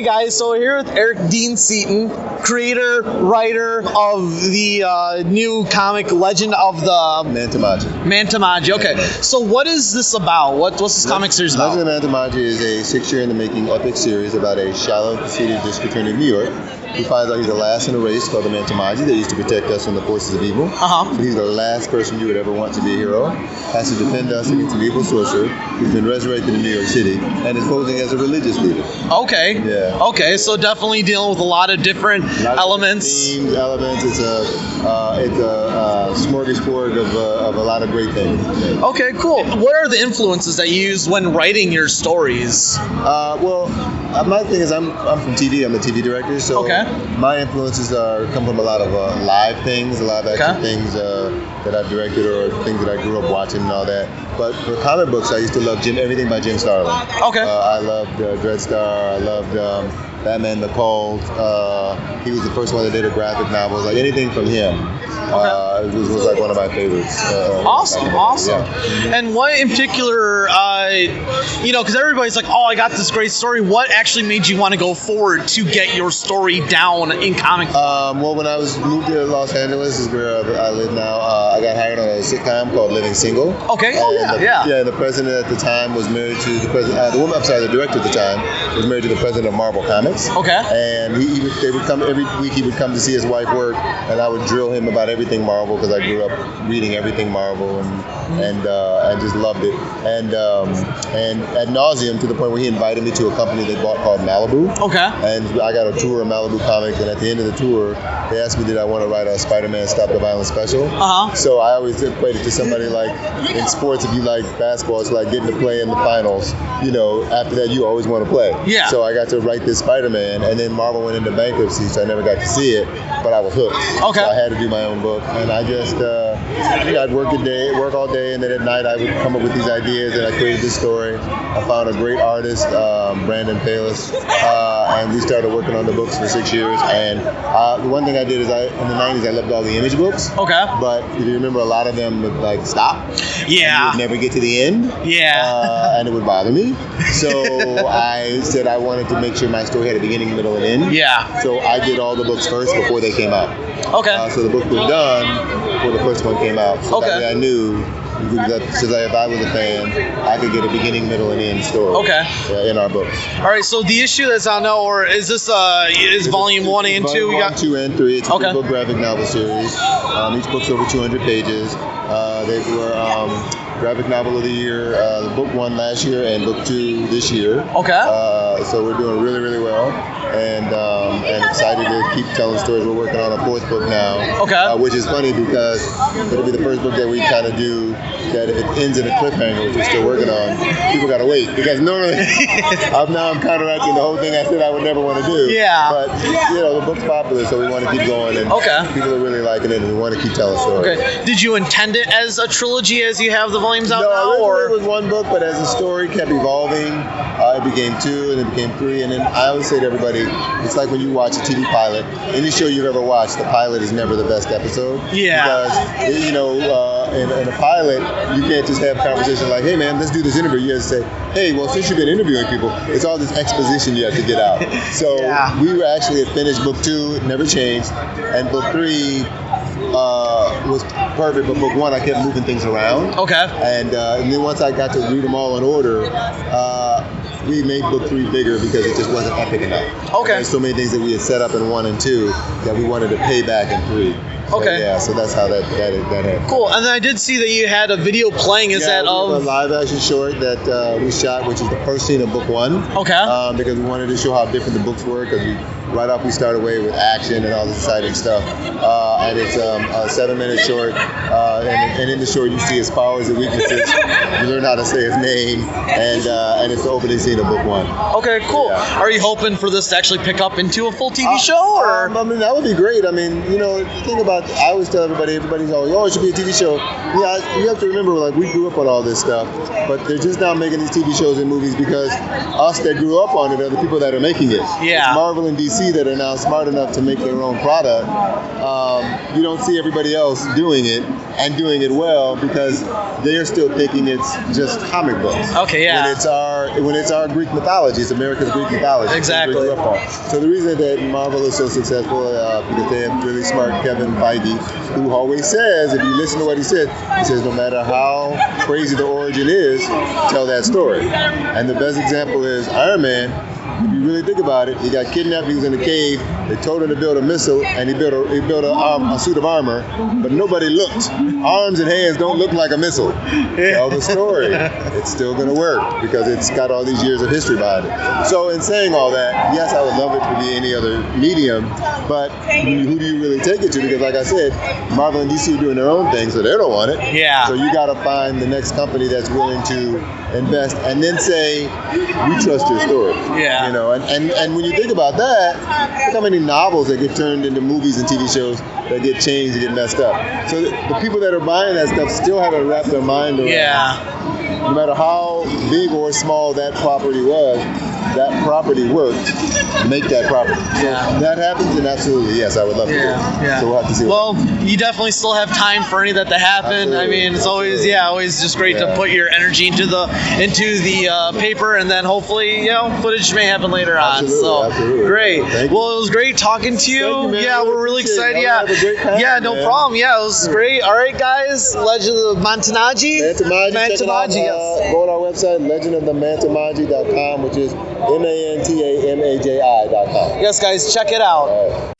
guys, so we're here with Eric Dean Seaton, creator, writer of the new comic Legend of the... Mantamaji, okay. So what is this about? What's this comic series about? Legend of Mantamaji is a 6-year-in-the-making epic series about a shallow, conceited district attorney of New York who finds out he's the last in a race called the Mantamaji that used to protect us from the forces of evil. So he's the last person you would ever want to be a hero. Has to defend us against an evil sorcerer who's been resurrected in New York City and is posing as a religious leader. Okay. Yeah. Okay, so definitely dealing with a lot of different elements. Themes, elements. It's a smorgasbord of a lot of great things. Okay, cool. What are the influences that you use when writing your stories? My thing is I'm from TV. I'm a TV director, so my influences come from a lot of live things, live action things that I've directed or things that I grew up watching and all that. But for comic books, I used to love everything by Jim Starlin. Okay. I loved Dreadstar. I loved Batman the Cult. He was the first one that did a graphic novel. Like anything from him. Was like one of my favorites. Awesome. Yeah. And what in particular, because everybody's like, oh, I got this great story. What actually made you want to go forward to get your story down in comic form? When I moved to Los Angeles, is where I live now. I got hired on a sitcom called Living Single. Okay. And the president at the time was married to the president. The director at the time was married to the president of Marvel Comics. Okay. And they would come every week. He would come to see his wife work, and I would drill him about everything Marvel because I grew up reading everything Marvel and just loved it. And ad nauseum to the point where he invited me to a company they bought called Malibu. Okay. And I got a tour of Malibu Comics, and at the end of the tour, they asked me did I want to write a Spider-Man Stop the Violence special. So I always equate it to somebody like in sports, if you like basketball, it's like getting to play in the finals. After that you always want to play. Yeah. So I got to write this Spider-Man, and then Marvel went into bankruptcy, so I never got to see it, but I was hooked. Okay. So I had to do my own book, and I just I'd work all day, and then at night I would come up with these ideas, and I created this story. I found a great artist, Brandon Palis, and we started working on the books for 6 years. And the one thing I did is in the 90s I loved all the image books. Okay. But if you remember, a lot of them would like stop. Yeah. You would never get to the end. Yeah. And it would bother me. So I said I wanted to make sure my story had a beginning, middle, and end. Yeah. So I did all the books first before they came out. Okay. So the book was done before the first one came out. So that way I knew that if I was a fan, I could get a beginning, middle, and end story. Okay. In our books. All right. So the issue that's out now, or is this is volume 1 and 2? We got 2 and 3. It's a book graphic novel series. Each book's over 200 pages. They were graphic novel of the year, book 1 last year and book 2 this year. Okay. So we're doing really, really well, and excited to keep telling stories. We're working on a 4th book now. Okay. Which is funny because it'll be the first book that we kind of do that if it ends in a cliffhanger, which we're still working on, people gotta wait because normally I'm counteracting the whole thing I said I would never want to do. Yeah. But the book's popular, so we want to keep going, and people are really liking it, and we want to keep telling stories. Okay. Did you intend it as a trilogy as you have the volumes out now? No, it was one book, but as the story kept evolving, it became 2, and it became 3, and then I always say to everybody, it's like when you watch a TV pilot. Any show you've ever watched, the pilot is never the best episode. Yeah. Because in a pilot, you can't just have a conversation like, hey man, let's do this interview. You have to say, hey, well, since you've been interviewing people, it's all this exposition you have to get out. So we were actually had finished book 2, it never changed, and book 3 was perfect, but book 1 I kept moving things around. Okay. And then once I got to read them all in order, we made book 3 bigger because it just wasn't epic enough. Okay. There's so many things that we had set up in 1 and 2 that we wanted to pay back in 3. So, so that's how that happened. Cool. And then I did see that you had a video playing. Is that of a live action short that we shot, which is the first scene of book 1. Okay. Because we wanted to show how different the books were. Because right off we started away with action and all this exciting stuff. And it's a 7-minute short. And in the short you see his powers and weaknesses. You learn how to say his name, and it's the opening scene of book 1. Okay, cool. Yeah. Are you hoping for this to actually pick up into a full TV show, or? That would be great. The thing about I always tell everybody's always, it should be a TV show. Yeah, you have to remember, we grew up on all this stuff, but they're just now making these TV shows and movies because us that grew up on it are the people that are making it. Yeah. It's Marvel and DC see that are now smart enough to make their own product, you don't see everybody else doing it and doing it well because they're still thinking it's just comic books. Okay, yeah. When it's our Greek mythology, it's America's Greek mythology. Exactly. So the reason that Marvel is so successful because they have really smart Kevin Feige, who always says, if you listen to what he says no matter how crazy the origin is, tell that story. And the best example is Iron Man. If you really think about it, he got kidnapped. He was in a cave. They told him to build a missile, and he built a suit of armor, but nobody looked. Arms and hands don't look like a missile. Tell the story. It's still going to work because it's got all these years of history behind it. So in saying all that, yes, I would love it to be any other medium, but who do you really take it to? Because like I said, Marvel and DC are doing their own thing, so they don't want it. Yeah. So you got to find the next company that's willing to invest and then say, we trust your story. Yeah. You know, and when you think about that, look how many novels that get turned into movies and TV shows that get changed and get messed up. So the people that are buying that stuff still haven't wrapped their mind around. Yeah. No matter how big or small that property was, that property worked to make that property. Yeah. If that happens, then absolutely, yes, I would love to do it. Yeah. So we'll have to see. Well, you definitely still have time for any of that to happen. Absolutely. I mean, it's always just great to put your energy into the paper, and then hopefully, footage may happen later on. So Absolutely. great. Thank you. Well, it was great talking to you. Thank you, man. Yeah, we're really Appreciate excited. it. Yeah. Have a great time, Yeah, no man. problem. Yeah, it was great. All right, guys. Legend of the Mantamaji. Mantamaji. Check it out. Yes. Go on our website, legendofthemantamaji.com, which is MANTAMAJI.com. Yes, guys, check it out. All right.